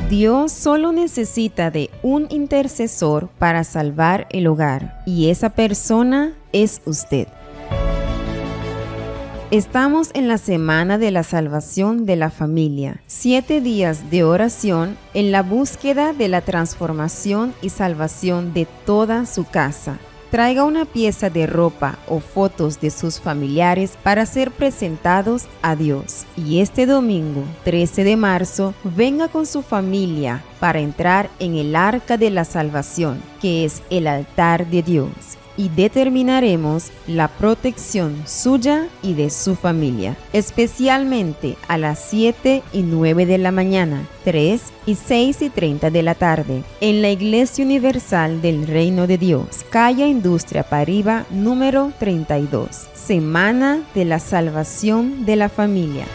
Dios solo necesita de un intercesor para salvar el hogar, y esa persona es usted. Estamos en la semana de la salvación de la familia, 7 días de oración en la búsqueda de la transformación y salvación de toda su casa. Traiga una pieza de ropa o fotos de sus familiares para ser presentados a Dios. Y este domingo, 13 de marzo, venga con su familia para entrar en el arca de la salvación, que es el altar de Dios. Y determinaremos la protección suya y de su familia, especialmente a las 7 y 9 de la mañana, 3 y 6 y 30 de la tarde, en la Iglesia Universal del Reino de Dios, calle Industria Pariba, número 32, Semana de la Salvación de la Familia.